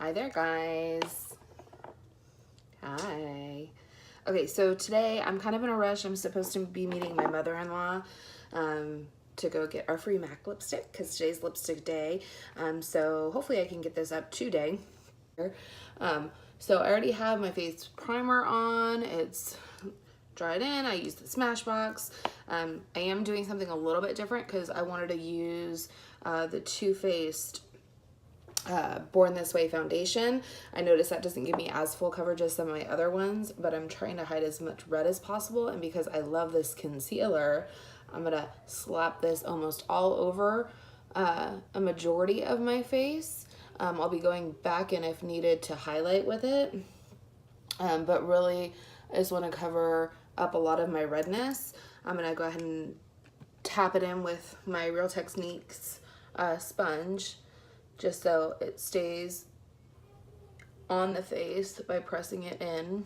Hi there, guys. Hi. Okay, so today I'm kind of in a rush. I'm supposed to be meeting my mother-in-law to go get our free MAC lipstick because today's lipstick day. So hopefully I can get this up today. So I already have my face primer on. It's dried in. I used the Smashbox. I am doing something a little bit different because I wanted to use the Too Faced Born This Way foundation. I noticed that doesn't give me as full coverage as some of my other ones, but I'm trying to hide as much red as possible. And because I love this concealer, I'm gonna slap this almost all over a majority of my face. I'll be going back in if needed to highlight with it, but really I just want to cover up a lot of my redness. I'm gonna go ahead and tap it in with my Real Techniques sponge, just so it stays on the face by pressing it in.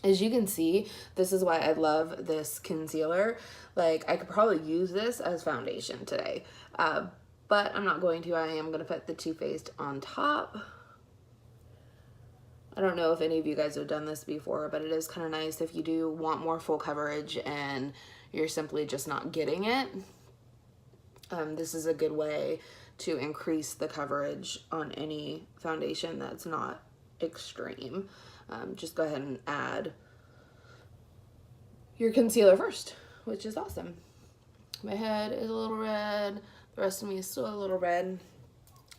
As you can see, this is why I love this concealer. Like, I could probably use this as foundation today, but I'm not going to. I am going to put the Too Faced on top. I don't know if any of you guys have done this before, but it is kind of nice if you do want more full coverage and you're simply just not getting it. This is a good way to increase the coverage on any foundation that's not extreme. Just go ahead and add your concealer first, which is awesome. My head is a little red. The rest of me is still a little red.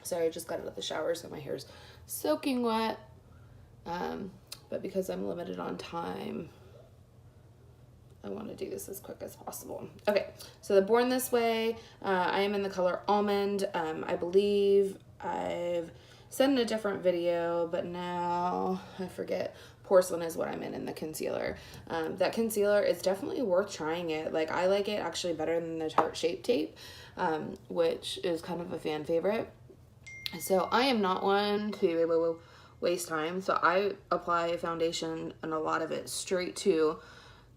Sorry, I just got out of the shower, so my hair's soaking wet. But because I'm limited on time, I want to do this as quick as possible. Okay, so the Born This Way, I am in the color Almond. I believe I've said in a different video, but now I forget. Porcelain is what I'm in the concealer. That concealer is definitely worth trying it. Like, I like it actually better than the Tarte Shape Tape, which is kind of a fan favorite. So I am not one to waste time. So I apply a foundation and a lot of it straight to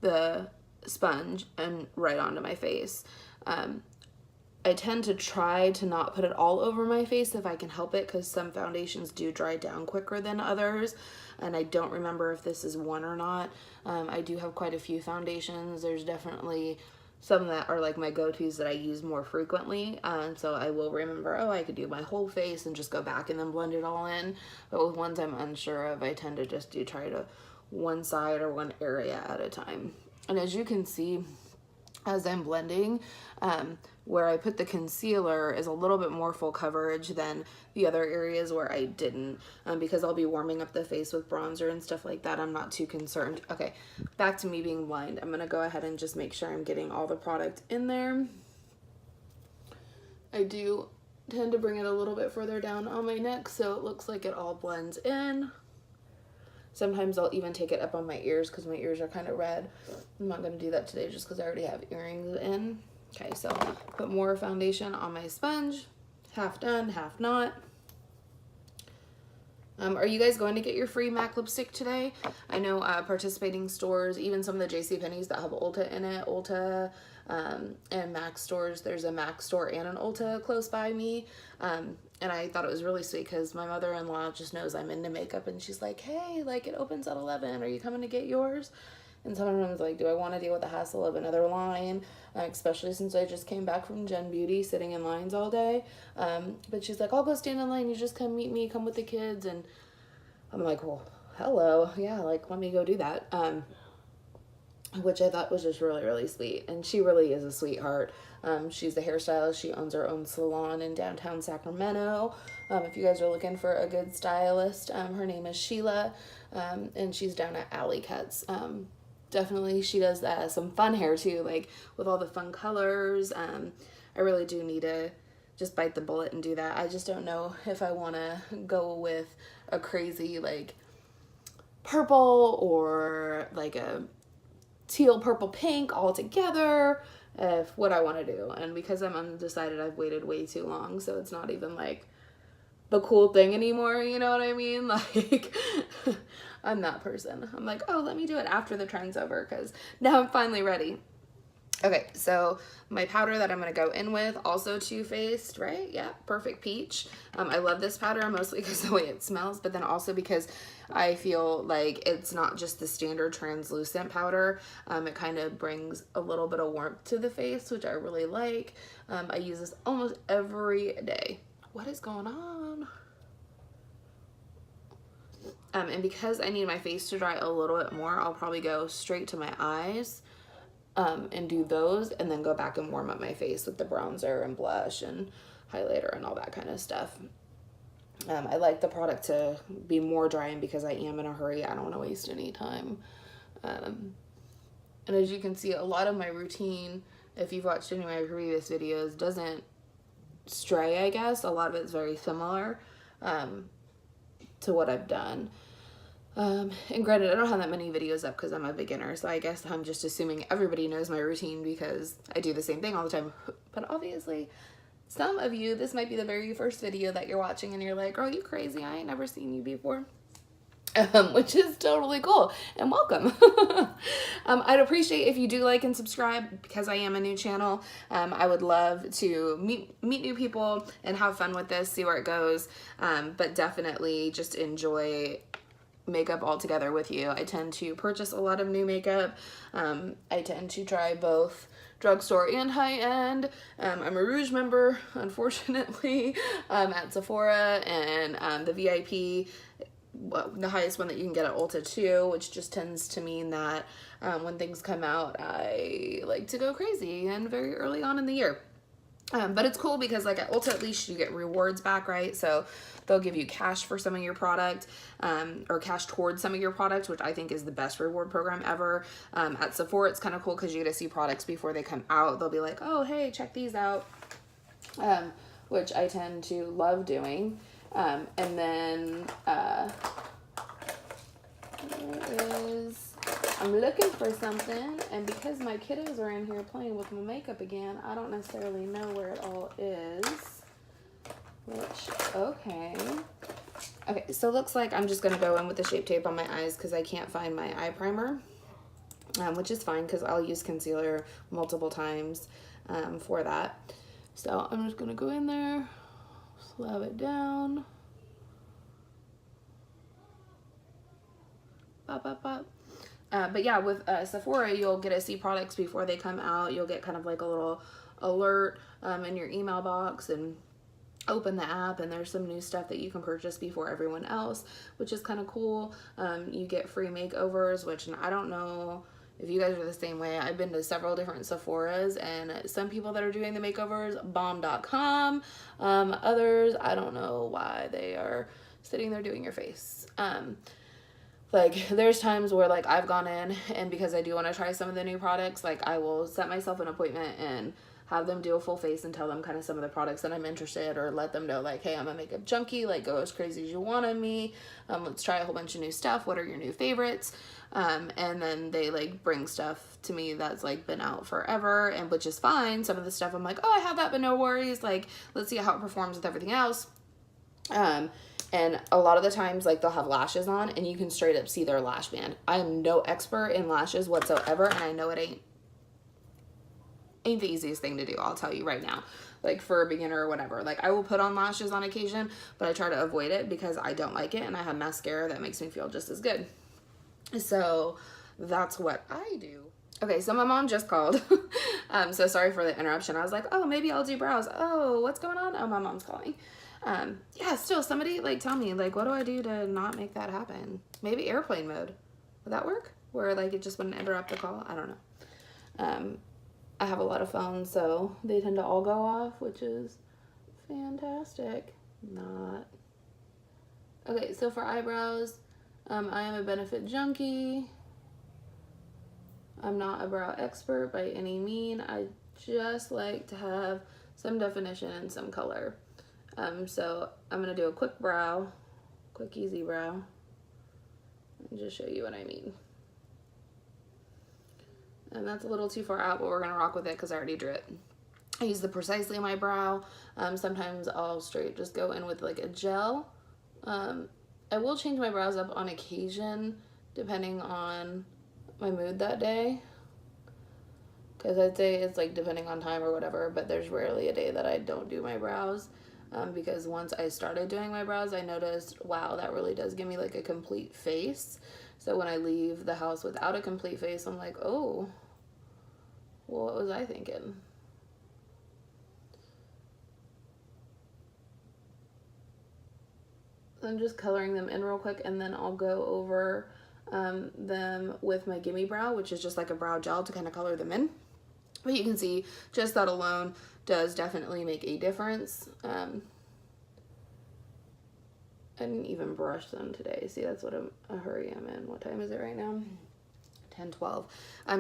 the sponge and right onto my face. I tend to try to not put it all over my face if I can help it, because some foundations do dry down quicker than others, and I don't remember if this is one or not. I do have quite a few foundations. There's definitely some that are like my go-tos that I use more frequently, so I will remember, oh, I could do my whole face and just go back and then blend it all in. But with ones I'm unsure of, I tend to just try to one side or one area at a time. And as you can see, as I'm blending, where I put the concealer is a little bit more full coverage than the other areas where I didn't, because I'll be warming up the face with bronzer and stuff like that. I'm not too concerned. Okay, back to me being blind. I'm gonna go ahead and just make sure I'm getting all the product in there. I do tend to bring it a little bit further down on my neck so it looks like it all blends in. Sometimes I'll even take it up on my ears because my ears are kind of red. I'm not going to do that today just because I already have earrings in. Okay, so put more foundation on my sponge. Half done, half not. Are you guys going to get your free MAC lipstick today? I know participating stores, even some of the JCPenney's that have Ulta in it, Ulta and MAC stores. There's a MAC store and an Ulta close by me. And I thought it was really sweet because my mother-in-law just knows I'm into makeup, and she's like, hey, like, it opens at 11. Are you coming to get yours? And sometimes, like, do I want to deal with the hassle of another line, especially since I just came back from Gen Beauty sitting in lines all day. But she's like, I'll go stand in line. You just come meet me, come with the kids. And I'm like, well, hello. Yeah, like, let me go do that. Which I thought was just really, really sweet. And she really is a sweetheart. She's a hairstylist. She owns her own salon in downtown Sacramento. If you guys are looking for a good stylist, her name is Sheila, and she's down at Alley Cuts. Definitely, she does some fun hair too, like with all the fun colors. I really do need to just bite the bullet and do that. I just don't know if I want to go with a crazy, like, purple or like a teal, purple, pink all together, if what I want to do. And because I'm undecided, I've waited way too long, so it's not even like the cool thing anymore, you know what I mean? Like, I'm that person. I'm like, oh, let me do it after the trend's over, because now I'm finally ready. Okay, so my powder that I'm going to go in with, also Too Faced, right? Yeah, Perfect Peach. I love this powder mostly because of the way it smells, but then also because I feel like it's not just the standard translucent powder. It kind of brings a little bit of warmth to the face, which I really like. I use this almost every day. What is going on? And because I need my face to dry a little bit more, I'll probably go straight to my eyes. And do those, and then go back and warm up my face with the bronzer and blush and highlighter and all that kind of stuff. I like the product to be more drying because I am in a hurry. I don't want to waste any time. And as you can see, a lot of my routine, if you've watched any of my previous videos, doesn't stray, I guess. A lot of it's very similar to what I've done. And granted, I don't have that many videos up because I'm a beginner, so I guess I'm just assuming everybody knows my routine because I do the same thing all the time. But obviously, some of you, this might be the very first video that you're watching and you're like, girl, you crazy, I ain't never seen you before. Which is totally cool, and welcome. I'd appreciate if you do like and subscribe because I am a new channel. I would love to meet new people and have fun with this, see where it goes, but definitely just enjoy makeup all together with you. I tend to purchase a lot of new makeup. I tend to try both drugstore and high-end. I'm a Rouge member, unfortunately, at Sephora, and the VIP, the highest one that you can get at Ulta too, which just tends to mean that when things come out, I like to go crazy and very early on in the year. But it's cool because like at Ulta, at least you get rewards back, right? So they'll give you cash for some of your product, or cash towards some of your products, which I think is the best reward program ever. At Sephora, it's kind of cool because you get to see products before they come out. They'll be like, oh, hey, check these out, which I tend to love doing. And then I'm looking for something, and because my kiddos are in here playing with my makeup again, I don't necessarily know where it all is. Which, okay. Okay, so it looks like I'm just going to go in with the Shape Tape on my eyes because I can't find my eye primer, which is fine because I'll use concealer multiple times for that. So I'm just going to go in there, slab it down. Pop, pop, pop. But yeah, with Sephora, you'll get to see products before they come out. You'll get kind of like a little alert in your email box, and open the app, and there's some new stuff that you can purchase before everyone else, which is kind of cool. You get free makeovers, which I don't know if you guys are the same way. I've been to several different Sephoras, and some people that are doing the makeovers, bomb.com. Others, I don't know why they are sitting there doing your face. Like, there's times where, like, I've gone in, and because I do want to try some of the new products, like, I will set myself an appointment and have them do a full face and tell them kind of some of the products that I'm interested, or let them know, like, hey, I'm a makeup junkie, like, go as crazy as you want on me. Let's try a whole bunch of new stuff. What are your new favorites? And then they, like, bring stuff to me that's, like, been out forever, and which is fine. Some of the stuff I'm like, oh, I have that, but no worries. Like, let's see how it performs with everything else. And a lot of the times, like, they'll have lashes on, and you can straight up see their lash band. I am no expert in lashes whatsoever, and I know it ain't the easiest thing to do, I'll tell you right now. Like, for a beginner or whatever. Like, I will put on lashes on occasion, but I try to avoid it because I don't like it, and I have mascara that makes me feel just as good. So that's what I do. Okay, so my mom just called. So sorry for the interruption. I was like, oh, maybe I'll do brows. Oh, what's going on? Oh, my mom's calling. Yeah, still, somebody, like, tell me, like, what do I do to not make that happen? Maybe airplane mode. Would that work? Where, like, it just wouldn't interrupt the call? I don't know. I have a lot of phones, so they tend to all go off, which is fantastic. Not. Okay, so for eyebrows, I am a Benefit junkie. I'm not a brow expert by any mean. I just like to have some definition and some color. So I'm going to do a quick brow, quick easy brow, and just show you what I mean. And that's a little too far out, but we're going to rock with it because I already drew it. I use the Precisely on my brow. Sometimes I'll straight just go in with like a gel. I will change my brows up on occasion depending on my mood that day. because I'd say it's like depending on time or whatever, but there's rarely a day that I don't do my brows. Because once I started doing my brows, I noticed, wow, that really does give me like a complete face. So when I leave the house without a complete face, I'm like, oh, well, what was I thinking? I'm just coloring them in real quick, and then I'll go over them with my Gimme Brow, which is just like a brow gel to kind of color them in. But you can see just that alone does definitely make a difference. I didn't even brush them today. See, that's what a hurry I'm in. What time is it right now? 10:12.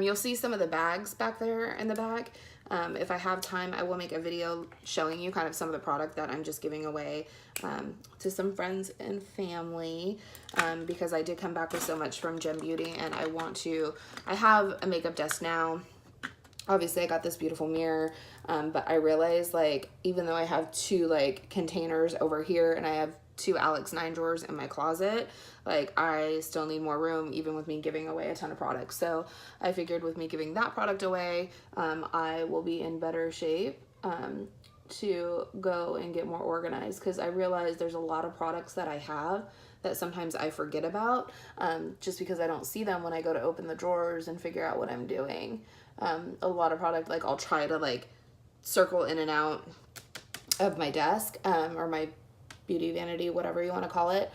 You'll see some of the bags back there in the back. If I have time, I will make a video showing you kind of some of the product that I'm just giving away to some friends and family, because I did come back with so much from Gem Beauty, and I have a makeup desk now. Obviously I got this beautiful mirror, but I realized, like, even though I have two like containers over here and I have two Alex 9 drawers in my closet, like, I still need more room even with me giving away a ton of products. So I figured with me giving that product away, I will be in better shape to go and get more organized, because I realized there's a lot of products that I have that sometimes I forget about, just because I don't see them when I go to open the drawers and figure out what I'm doing. A lot of product, like, I'll try to like circle in and out of my desk, or my beauty vanity, whatever you want to call it.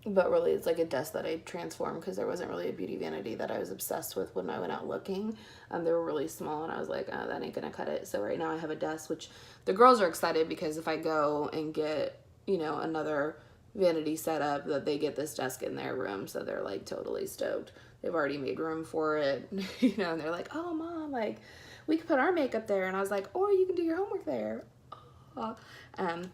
But really it's like a desk that I transformed, because there wasn't really a beauty vanity that I was obsessed with when I went out looking. They were really small, and I was like, oh, that ain't gonna cut it. So right now I have a desk, which the girls are excited, because if I go and get, you know, another vanity set up, that they get this desk in their room. So they're like totally stoked. They've already made room for it, you know, and they're like, oh mom, like, we could put our makeup there. And I was like, or you can do your homework there.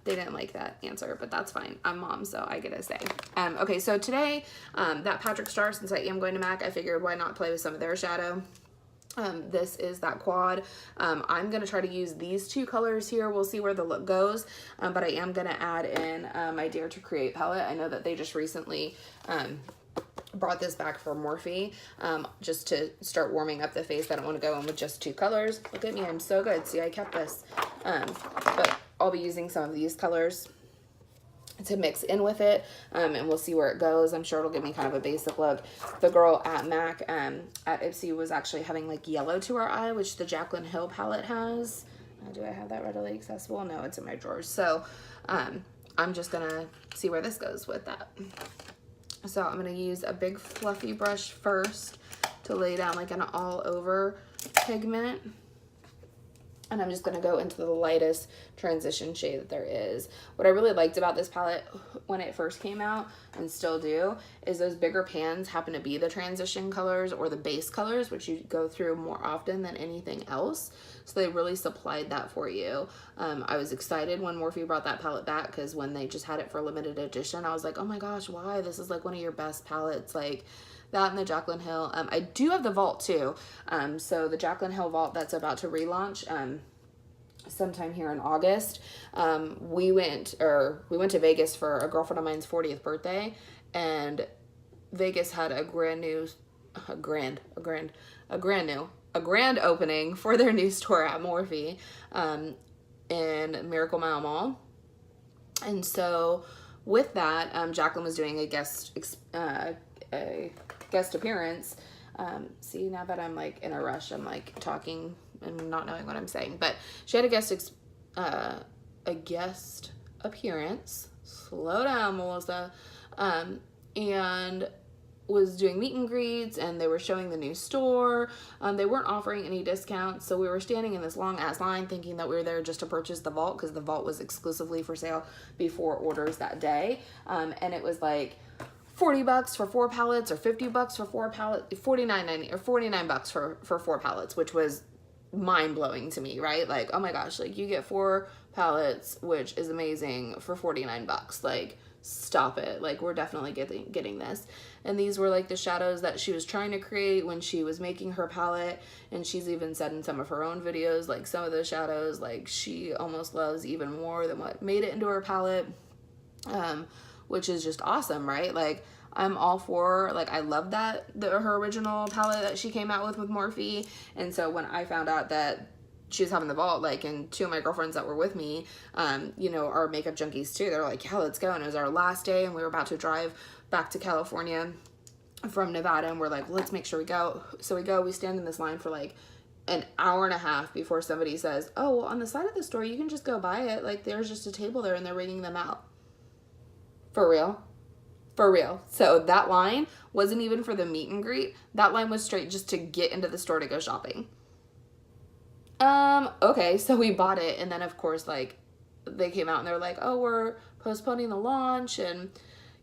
They didn't like that answer, but that's fine. I'm mom, so I get a say. Okay, so today, that Patrick Star, since I am going to MAC, I figured why not play with some of their shadow. This is that quad. I'm going to try to use these two colors here. We'll see where the look goes, but I am going to add in my Dare to Create palette. I know that they just recently brought this back for Morphe, just to start warming up the face. I don't want to go in with just two colors. Look at me, I'm so good. See, I kept this. But I'll be using some of these colors to mix in with it, and we'll see where it goes. I'm sure it'll give me kind of a basic look. The girl at MAC, at Ipsy, was actually having like yellow to her eye, which the Jaclyn Hill palette has. Do I have that readily accessible? No, it's in my drawers. So I'm just gonna see where this goes with that. So I'm gonna use a big fluffy brush first to lay down like an all over pigment. And I'm just going to go into the lightest transition shade that there is. What I really liked about this palette when it first came out, and still do, is those bigger pans happen to be the transition colors or the base colors, which you go through more often than anything else. So they really supplied that for you. I was excited when Morphe brought that palette back, because when they just had it for limited edition, I was like, oh my gosh, why? This is like one of your best palettes. Like, that and the Jaclyn Hill. I do have the Vault too. So the Jaclyn Hill Vault that's about to relaunch sometime here in August. We went to Vegas for a girlfriend of mine's 40th birthday, and Vegas had a grand opening for their new store at Morphe in Miracle Mile Mall. And so with that, Jaclyn was doing a guest appearance. See, now that I'm like in a rush, I'm like talking and not knowing what I'm saying, but she had a guest appearance. Slow down, Melissa. And was doing meet and greets, and they were showing the new store. They weren't offering any discounts, so we were standing in this long ass line thinking that we were there just to purchase the Vault, because the Vault was exclusively for sale before orders that day. And it was like $40 for 4 palettes, or $50 for 4 palettes, $49.90 or $49 for 4 palettes, which was mind-blowing to me, right? Like, oh my gosh, like, you get 4 palettes, which is amazing, for $49. Like, stop it. Like, we're definitely getting this. And these were like the shadows that she was trying to create when she was making her palette, and she's even said in some of her own videos, like, some of those shadows, like, she almost loves even more than what made it into her palette, which is just awesome, right? Like, I'm all for, like, I love that, her original palette that she came out with Morphe. And so when I found out that she was having the vault, like, and two of my girlfriends that were with me, you know, are makeup junkies too. They're like, yeah, let's go. And it was our last day, and we were about to drive back to California from Nevada, and we're like, let's make sure we go. So we go, we stand in this line for like an hour and a half before somebody says, oh, well, on the side of the store, you can just go buy it. Like, there's just a table there and they're ringing them out. For real? For real. So that line wasn't even for the meet and greet. That line was straight just to get into the store to go shopping. Okay, so we bought it, and then of course, like, they came out and they're like, oh, we're postponing the launch, and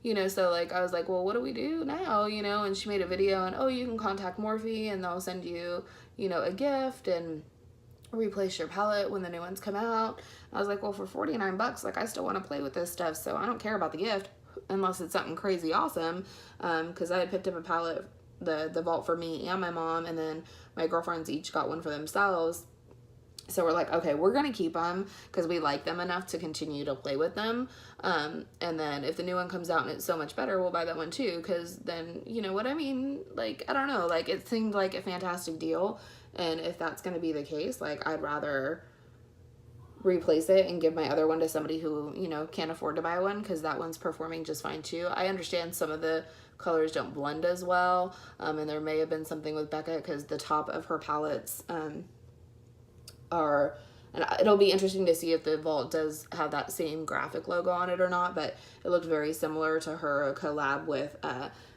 you know, so like I was like, well, what do we do now, you know? And she made a video, and oh, you can contact Morphe and they'll send you, you know, a gift and replace your palette when the new ones come out. I was like, well, for 49 bucks, like, I still want to play with this stuff, so I don't care about the gift unless it's something crazy awesome. Because I had picked up a palette, the vault, for me and my mom, and then my girlfriends each got one for themselves. So we're like, okay, we're going to keep them because we like them enough to continue to play with them. And then if the new one comes out and it's so much better, we'll buy that one too. Because then, you know what I mean? Like, I don't know. Like, it seemed like a fantastic deal. And if that's going to be the case, like, I'd rather replace it and give my other one to somebody who, you know, can't afford to buy one, because that one's performing just fine too. I understand some of the colors don't blend as well. And there may have been something with Becca because the top of her palettes, and it'll be interesting to see if the vault does have that same graphic logo on it or not, but it looked very similar to her collab with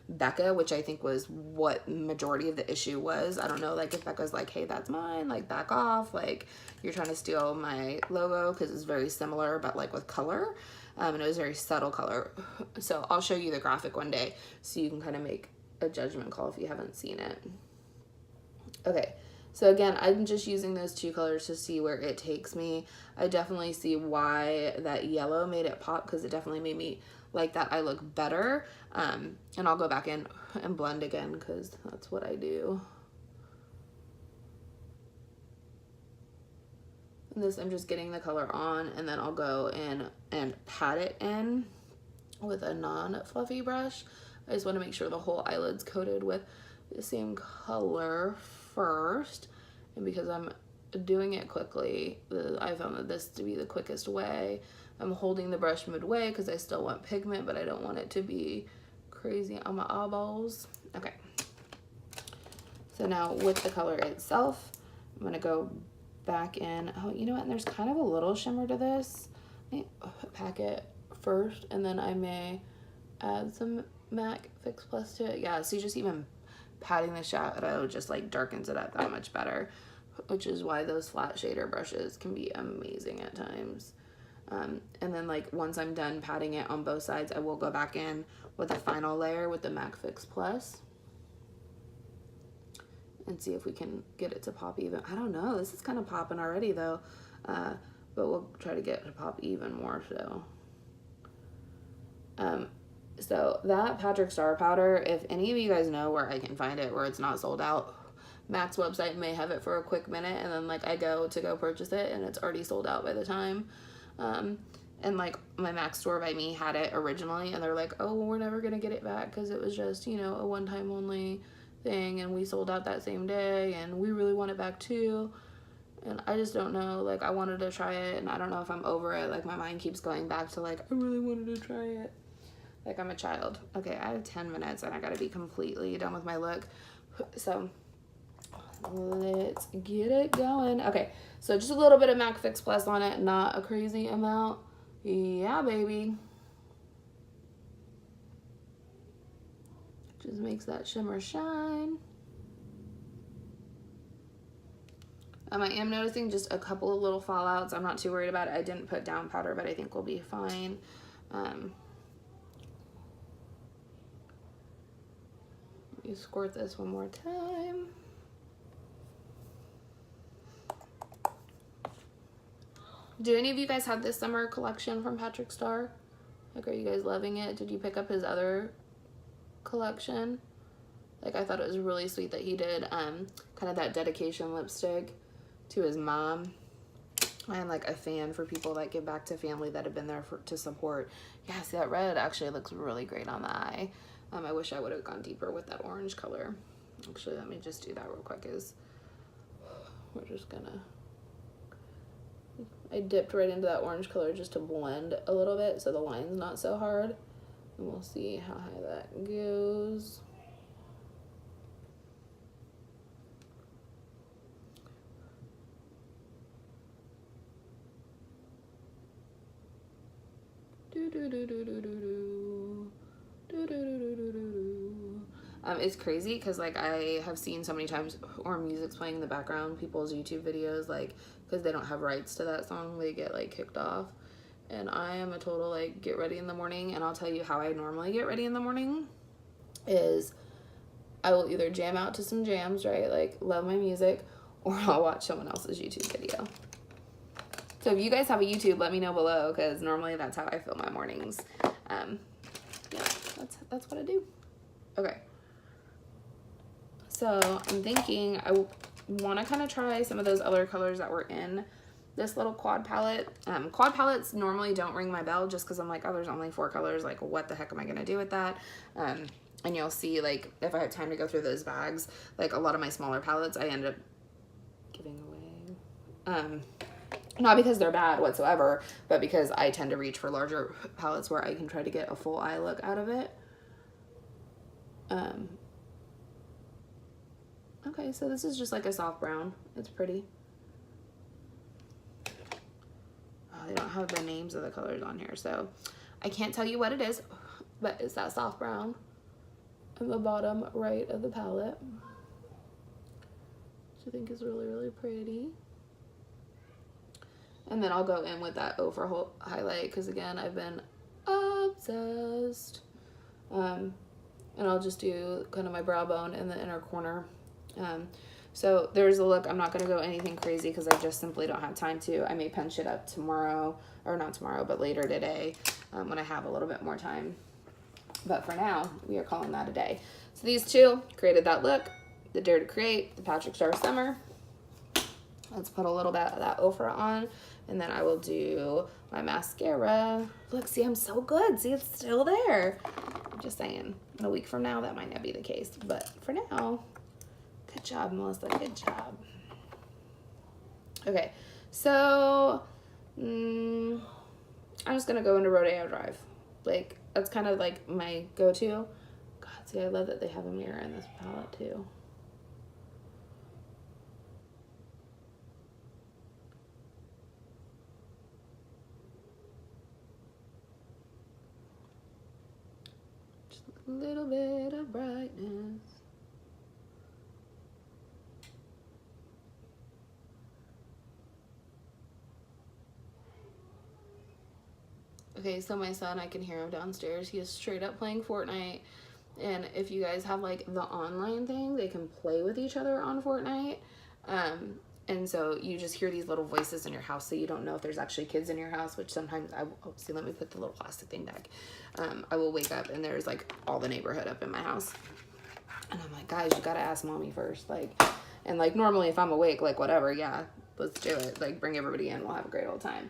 Becca, which I think was what majority of the issue was. I don't know, like, if Becca's like, hey, that's mine, like, back off, like, you're trying to steal my logo, because it's very similar but like with color, and it was very subtle color. So I'll show you the graphic one day so you can kind of make a judgment call if you haven't seen it. Okay. So again, I'm just using those two colors to see where it takes me. I definitely see why that yellow made it pop, because it definitely made me like that eye look better. And I'll go back in and blend again, because that's what I do. And this, I'm just getting the color on, and then I'll go in and pat it in with a non-fluffy brush. I just want to make sure the whole eyelid's coated with the same color first, and because I'm doing it quickly, I found that this to be the quickest way. I'm holding the brush midway because I still want pigment, but I don't want it to be crazy on my eyeballs. Okay, so now with the color itself, I'm gonna go back in. Oh, you know what, and there's kind of a little shimmer to this. Let me pack it first, and then I may add some MAC Fix Plus to it. Yeah, so just even patting the shadow just like darkens it up that much better, which is why those flat shader brushes can be amazing at times. And then, like, once I'm done patting it on both sides, I will go back in with a final layer with the MAC Fix Plus and see if we can get it to pop even. I don't know, this is kind of popping already though, but we'll try to get it to pop even more so. So that Patrick Star powder, if any of you guys know where I can find it, where it's not sold out, MAC's website may have it for a quick minute, and then, like, I go to go purchase it and it's already sold out by the time. And like, my MAC store by me had it originally, and they're like, oh, well, we're never gonna get it back because it was just, you know, a one-time only thing, and we sold out that same day, and we really want it back too. And I just don't know, like, I wanted to try it, and I don't know if I'm over it. Like, my mind keeps going back to, like, I really wanted to try it. Like, I'm a child. Okay, I have 10 minutes and I gotta be completely done with my look. So let's get it going. Okay, so just a little bit of MAC Fix Plus on it, not a crazy amount. Yeah, baby. Just makes that shimmer shine. I am noticing just a couple of little fallouts. I'm not too worried about it. I didn't put down powder, but I think we'll be fine. You squirt this one more time. Do any of you guys have this summer collection from Patrick Star? Like, are you guys loving it? Did you pick up his other collection? Like, I thought it was really sweet that he did kind of that dedication lipstick to his mom. I am like a fan for people that give back to family that have been there to support. Yeah, see, that red actually looks really great on the eye. I wish I would have gone deeper with that orange color. Actually, let me just do that real quick. We're just gonna, I dipped right into that orange color just to blend a little bit so the line's not so hard. And we'll see how high that goes. It's crazy because like I have seen so many times, or music's playing in the background, people's YouTube videos, like because they don't have rights to that song, they get like kicked off. And I am a total like get ready in the morning, and I'll tell you how I normally get ready in the morning is I will either jam out to some jams, right, like love my music, or I'll watch someone else's YouTube video. So if you guys have a YouTube, let me know below, because normally that's how I fill my mornings. Yeah, that's what I do. Okay. So I'm thinking I want to kind of try some of those other colors that were in this little quad palette. Quad palettes normally don't ring my bell just because I'm like, oh, there's only 4 colors. Like, what the heck am I going to do with that? And you'll see, like, if I have time to go through those bags, like a lot of my smaller palettes I end up giving away. Not because they're bad whatsoever, but because I tend to reach for larger palettes where I can try to get a full eye look out of it. Okay, so this is just like a soft brown. It's pretty. Oh, they don't have the names of the colors on here, so I can't tell you what it is, but it's that soft brown in the bottom right of the palette, which I think is really, really pretty. And then I'll go in with that Ofra highlight because, again, I've been obsessed. And I'll just do kind of my brow bone in the inner corner. So there's a look. I'm not going to go anything crazy because I just simply don't have time to. I may punch it up tomorrow, or not tomorrow, but later today when I have a little bit more time. But for now, we are calling that a day. So these two created that look. The Dare to Create, the Patrick Starrr Summer. Let's put a little bit of that Ofra on, and then I will do my mascara. Look, see, I'm so good. See, it's still there. I'm just saying, in a week from now, that might not be the case. But for now, good job, Melissa. Good job. Okay, so I'm just going to go into Rodeo Drive. Like, that's kind of like my go-to. God, see, I love that they have a mirror in this palette, too. A little bit of brightness. Okay, so my son, I can hear him downstairs. He is straight up playing Fortnite. And if you guys have like the online thing, they can play with each other on Fortnite. And so you just hear these little voices in your house, so you don't know if there's actually kids in your house, which sometimes see, let me put the little plastic thing back. I will wake up and there's like all the neighborhood up in my house. And I'm like, guys, you gotta ask mommy first. Like, and like normally if I'm awake, like whatever, yeah, let's do it. Like bring everybody in, we'll have a great old time.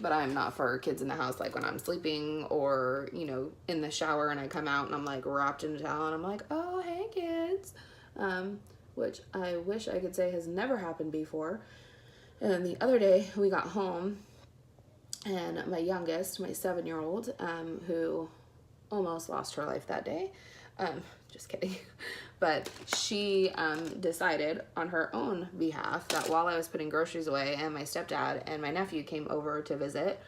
But I'm not for kids in the house, like when I'm sleeping or, you know, in the shower and I come out and I'm like wrapped in a towel and I'm like, oh, hey kids. Which I wish I could say has never happened before. And then the other day we got home and my youngest, my 7-year-old, who almost lost her life that day. Just kidding. But she decided on her own behalf that while I was putting groceries away and my stepdad and my nephew came over to visit,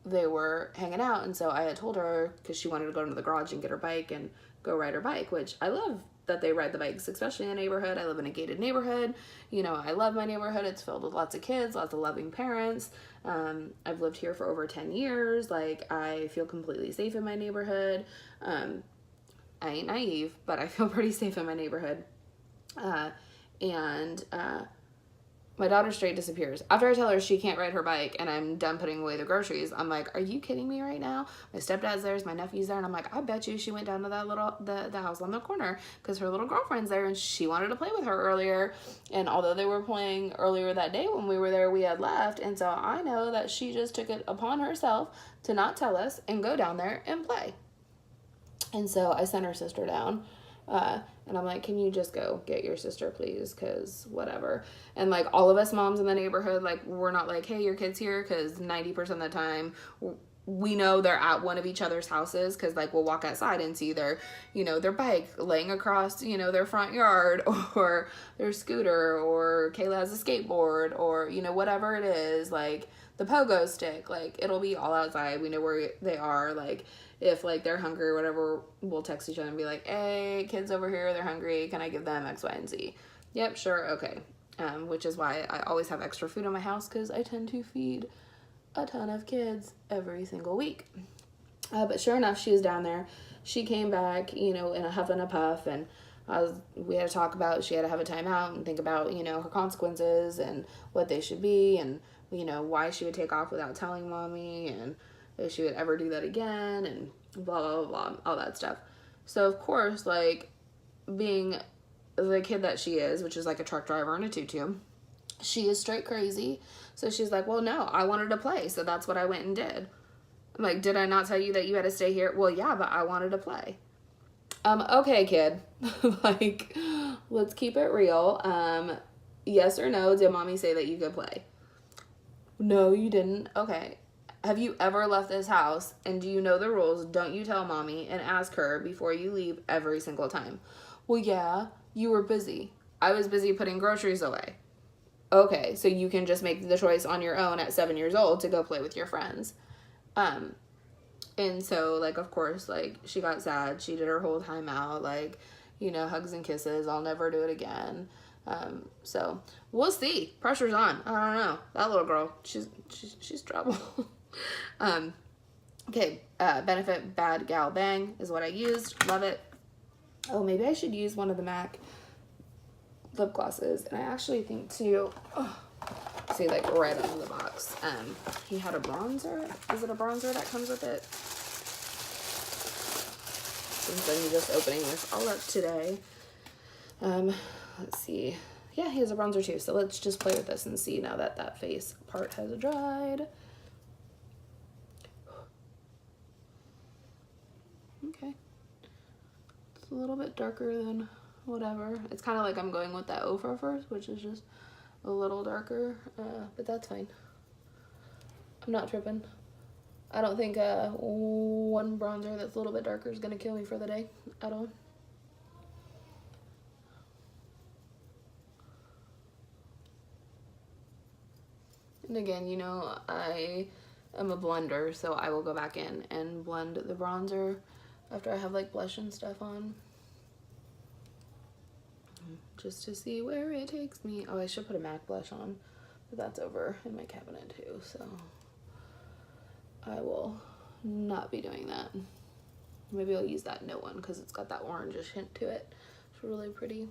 they were hanging out. And so I had told her, because she wanted to go into the garage and get her bike and go ride her bike, which I love that they ride the bikes, especially in the neighborhood. I live in a gated neighborhood. You know, I love my neighborhood. It's filled with lots of kids, lots of loving parents. I've lived here for over 10 years. Like, I feel completely safe in my neighborhood. I ain't naive, but I feel pretty safe in my neighborhood. My daughter straight disappears. After I tell her she can't ride her bike and I'm done putting away the groceries, I'm like, are you kidding me right now? My stepdad's there, my nephew's there, and I'm like, I bet you she went down to that the house on the corner because her little girlfriend's there and she wanted to play with her earlier. And although they were playing earlier that day when we were there, we had left. And so I know that she just took it upon herself to not tell us and go down there and play. And so I sent her sister down. And I'm like, can you just go get your sister, please? Because whatever. And like all of us moms in the neighborhood, like, we're not like, hey, your kid's here. Because 90% of the time, we know they're at one of each other's houses. Because like we'll walk outside and see their, you know, their bike laying across, you know, their front yard, or their scooter, or Kayla has a skateboard, or, you know, whatever it is, like the pogo stick, like it'll be all outside. We know where they are. Like if like they're hungry or whatever, we'll text each other and be like, hey, kids over here, they're hungry, can I give them X, Y, and Z? Yep, sure, okay. Which is why I always have extra food in my house, because I tend to feed a ton of kids every single week. But sure enough, she was down there. She came back, you know, in a huff and a puff, and we had to talk about, she had to have a timeout and think about, you know, her consequences and what they should be, and, you know, why she would take off without telling mommy, and if she would ever do that again, and blah, blah, blah, all that stuff. So, of course, like, being the kid that she is, which is like a truck driver in a tutu, she is straight crazy. So she's like, well, no, I wanted to play, so that's what I went and did. I'm like, did I not tell you that you had to stay here? Well, yeah, but I wanted to play. Okay, kid. Like, let's keep it real. Yes or no, did mommy say that you could play? No, you didn't. Okay. Have you ever left this house, and do you know the rules? Don't you tell mommy and ask her before you leave every single time? Well, yeah, you were busy. I was busy putting groceries away. Okay, so you can just make the choice on your own at 7 years old to go play with your friends. And so, like, of course, like, she got sad. She did her whole timeout, like, you know, hugs and kisses. I'll never do it again. So we'll see. Pressure's on. I don't know. That little girl, she's trouble. Okay, Benefit Bad Gal Bang is what I used. Love it. Oh, maybe I should use one of the MAC lip glosses. And I actually think too, see, like right out of the box, he had a bronzer. Is it a bronzer that comes with it? Since I'm just opening this all up today. Let's see. Yeah, he has a bronzer too. So let's just play with this and see now that that face part has dried. Okay. It's a little bit darker than whatever. It's kind of like I'm going with that Ofra first, which is just a little darker, but that's fine. I'm not tripping. I don't think one bronzer that's a little bit darker is going to kill me for the day at all. And again, you know, I am a blender, so I will go back in and blend the bronzer after I have like blush and stuff on, just to see where it takes me. Oh, I should put a MAC blush on, but that's over in my cabinet too, so I will not be doing that. Maybe I'll use that Note one because it's got that orangish hint to it. It's really pretty.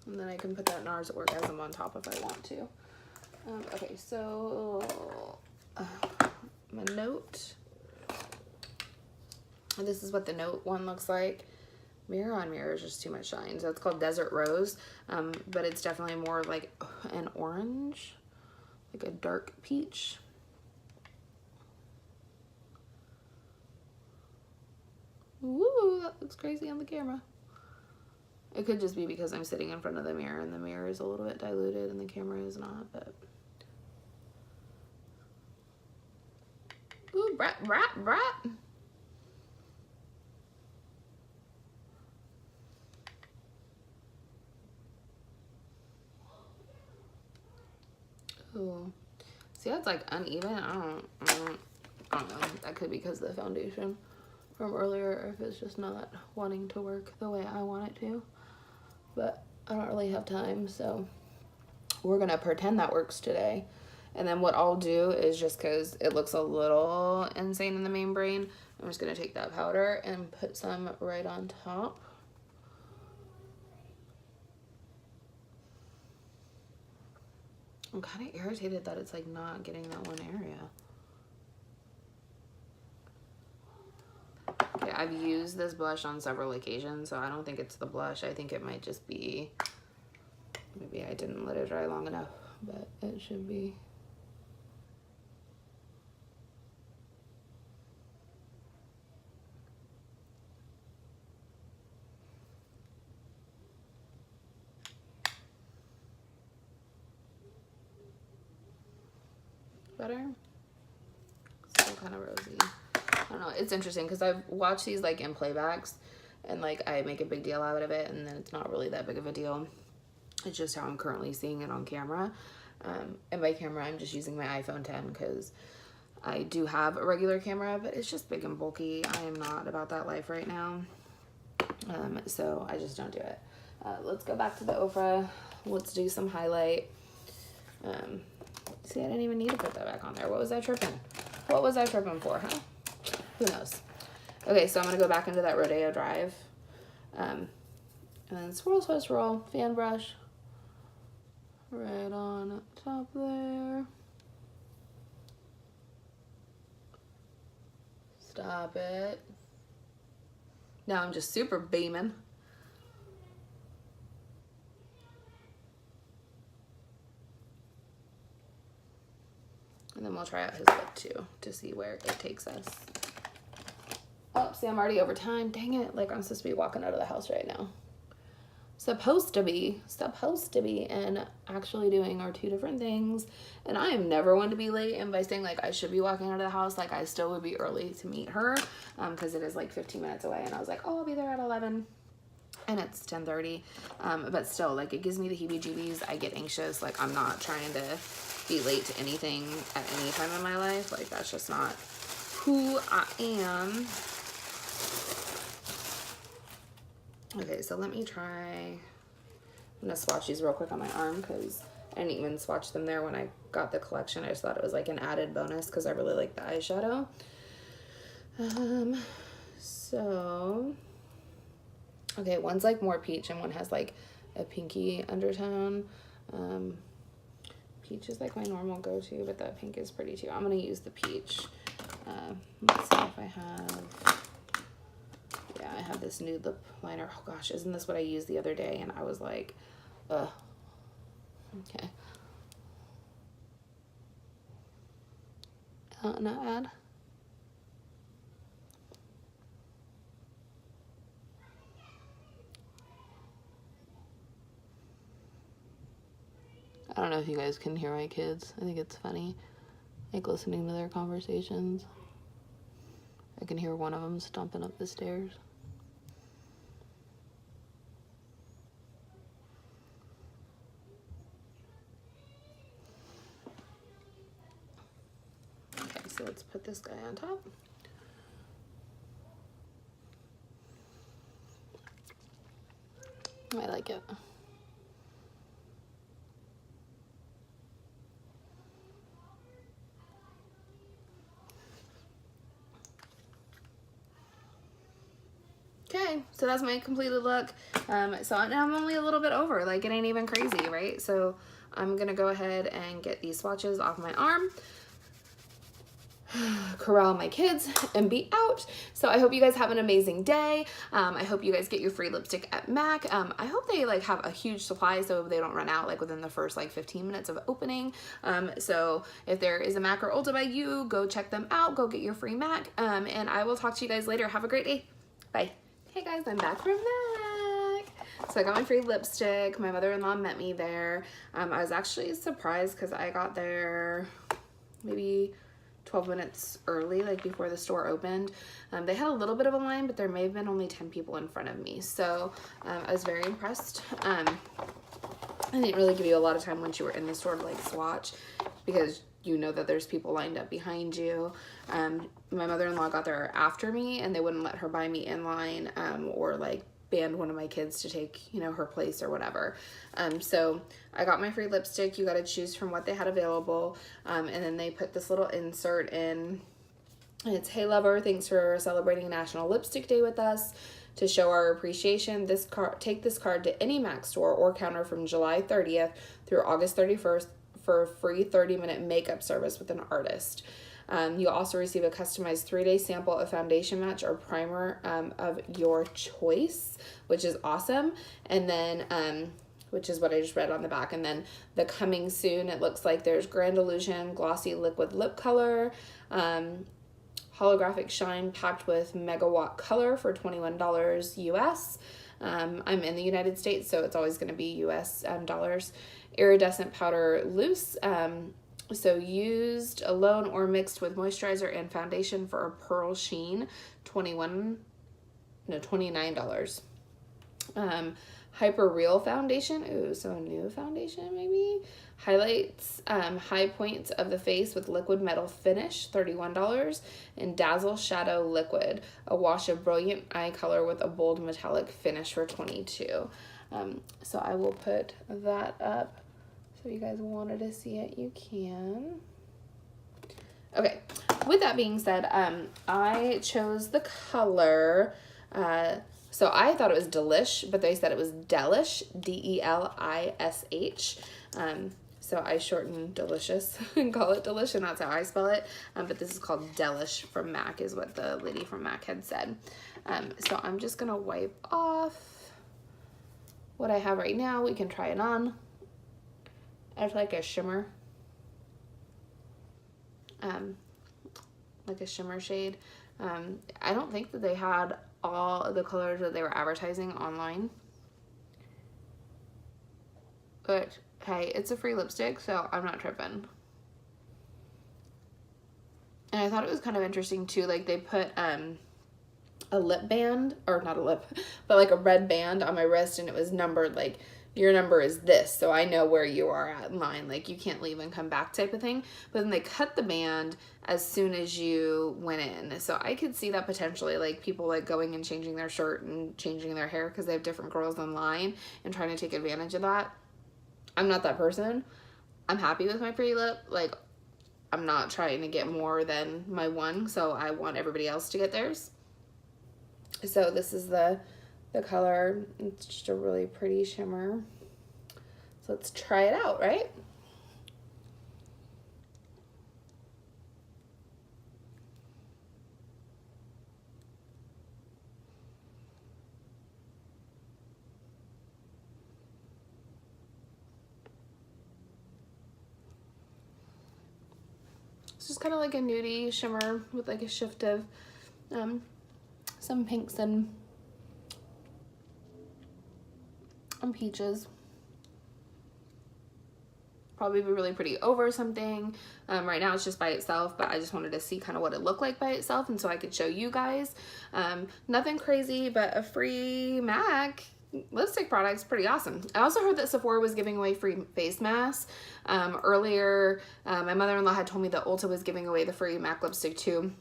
And then I can put that NARS Orgasm on top if I want to. Okay, so my Note. This is what the Note one looks like. Mirror on mirror is just too much shine. So it's called Desert Rose, but it's definitely more like an orange, like a dark peach. Woo, that looks crazy on the camera. It could just be because I'm sitting in front of the mirror and the mirror is a little bit diluted and the camera is not, but. Ooh, brat, brat, brat. Ooh. See, that's like uneven. I don't know. That could be because of the foundation from earlier, or if it's just not wanting to work the way I want it to. But I don't really have time, so we're gonna pretend that works today. And then what I'll do is, just because it looks a little insane in the main brain, I'm just gonna take that powder and put some right on top. I'm kind of irritated that it's like not getting that one area. Okay, I've used this blush on several occasions, so I don't think it's the blush. I think it might just be, maybe I didn't let it dry long enough, but it should be. better? Still kind of rosy. I don't know. It's interesting because I've watched these like in playbacks and like I make a big deal out of it and then it's not really that big of a deal. It's just how I'm currently seeing it on camera. And by camera, I'm just using my iPhone 10 because I do have a regular camera, but it's just big and bulky. I am not about that life right now. So I just don't do it. Let's go back to the Ofra. Let's do some highlight. See, I didn't even need to put that back on there. What was I tripping? What was I tripping for, huh? Who knows? Okay, so I'm going to go back into that Rodeo Drive. And then swirl, swirl, swirl, fan brush. Right on top there. Stop it. Now I'm just super beaming. And then we'll try out his lip too to see where it takes us. Oh, see, I'm already over time. Dang it. Like I'm supposed to be walking out of the house right now. Supposed to be, and actually doing are two different things. And I am never one to be late. And by saying like I should be walking out of the house, like I still would be early to meet her, because it is like 15 minutes away. And I was like, oh, I'll be there at 11, and it's 10:30. But still, like it gives me the heebie-jeebies. I get anxious. Like I'm not trying to be late to anything at any time in my life. Like that's just not who I am. Okay, so let me try, I'm gonna swatch these real quick on my arm because I didn't even swatch them there when I got the collection. I just thought it was like an added bonus because I really like the eyeshadow. So, okay, one's like more peach and one has like a pinky undertone. Peach is like my normal go-to, but that pink is pretty too. I'm gonna use the peach. Let's see if I have... Yeah, I have this nude lip liner. Oh gosh, isn't this what I used the other day? And I was like, ugh. Okay. Not bad. I don't know if you guys can hear my kids. I think it's funny, like listening to their conversations. I can hear one of them stomping up the stairs. Okay, so let's put this guy on top. I like it. Okay, so that's my completed look. So now I'm only a little bit over, like it ain't even crazy, right? So I'm gonna go ahead and get these swatches off my arm, corral my kids, and be out. So I hope you guys have an amazing day. I hope you guys get your free lipstick at MAC. I hope they like have a huge supply so they don't run out like within the first like 15 minutes of opening. So if there is a MAC or Ulta by you, go check them out, go get your free MAC. And I will talk to you guys later. Have a great day. Bye. Hey guys, I'm back from MAC. So I got my free lipstick. My mother-in-law met me there. I was actually surprised because I got there maybe 12 minutes early, like before the store opened. They had a little bit of a line, but there may have been only 10 people in front of me. So I was very impressed. I didn't really give you a lot of time once you were in the store to like swatch because you know that there's people lined up behind you. My mother-in-law got there after me and they wouldn't let her buy me in line or like banned one of my kids to take, you know, her place or whatever. So I got my free lipstick. You got to choose from what they had available. And then they put this little insert in. And it's, hey lover, thanks for celebrating National Lipstick Day with us. To show our appreciation, take this card to any MAC store or counter from July 30th through August 31st for a free 30-minute makeup service with an artist. You'll also receive a customized 3-day sample of foundation match or primer of your choice, which is awesome. And then, which is what I just read on the back. And then the coming soon, it looks like there's Grand Illusion Glossy Liquid Lip Color, Holographic Shine packed with Megawatt Color for $21 US. I'm in the United States, so it's always going to be US dollars. Iridescent Powder Loose, So used alone or mixed with moisturizer and foundation for a pearl sheen, $29. Hyper Real foundation. Ooh, so a new foundation maybe. Highlights high points of the face with liquid metal finish, $31. And Dazzle Shadow Liquid, a wash of brilliant eye color with a bold metallic finish for $22. So I will put that up. So if you guys wanted to see it, you can. Okay, with that being said, I chose the color, so I thought it was Delish, but they said it was Delish, D-E-L-I-S-H. So I shorten Delicious and call it Delish, and that's how I spell it. But this is called Delish from MAC, is what the lady from MAC had said. So I'm just gonna wipe off what I have right now. We can try it on. It's like a shimmer. Like a shimmer shade. I don't think that they had all of the colors that they were advertising online. But hey, it's a free lipstick, so I'm not tripping. And I thought it was kind of interesting too, like they put a lip band, or not a lip, but like a red band on my wrist, and it was numbered like, your number is this, so I know where you are at in line, like you can't leave and come back type of thing. But then they cut the band as soon as you went in, so I could see that potentially, like people like going and changing their shirt and changing their hair because they have different girls in line and trying to take advantage of that. I'm not that person. I'm happy with my pretty lip. Like, I'm not trying to get more than my one, so I want everybody else to get theirs. So this is the color. It's just a really pretty shimmer. So let's try it out, right? It's just kind of like a nudie shimmer with like a shift of some pinks and peaches. Probably be really pretty over something. Right now it's just by itself, but I just wanted to see kind of what it looked like by itself, and so I could show you guys. Nothing crazy, but a free MAC lipstick product's pretty awesome. I also heard that Sephora was giving away free face masks. Earlier, my mother-in-law had told me that Ulta was giving away the free MAC lipstick too.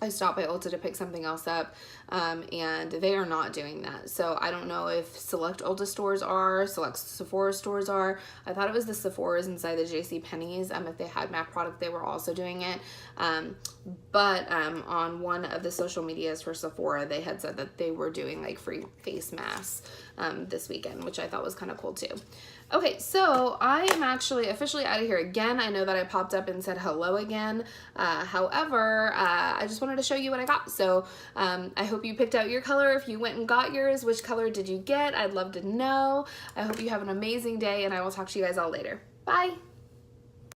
I stopped by Ulta to pick something else up, and they are not doing that. So I don't know if select Ulta stores are, select Sephora stores are. I thought it was the Sephora's inside the JCPenney's. If they had MAC product, they were also doing it. But on one of the social medias for Sephora, they had said that they were doing like free face masks this weekend, which I thought was kind of cool too. Okay, so I am actually officially out of here again. I know that I popped up and said hello again. However, I just wanted to show you what I got. So I hope you picked out your color. If you went and got yours, which color did you get? I'd love to know. I hope you have an amazing day, and I will talk to you guys all later. Bye.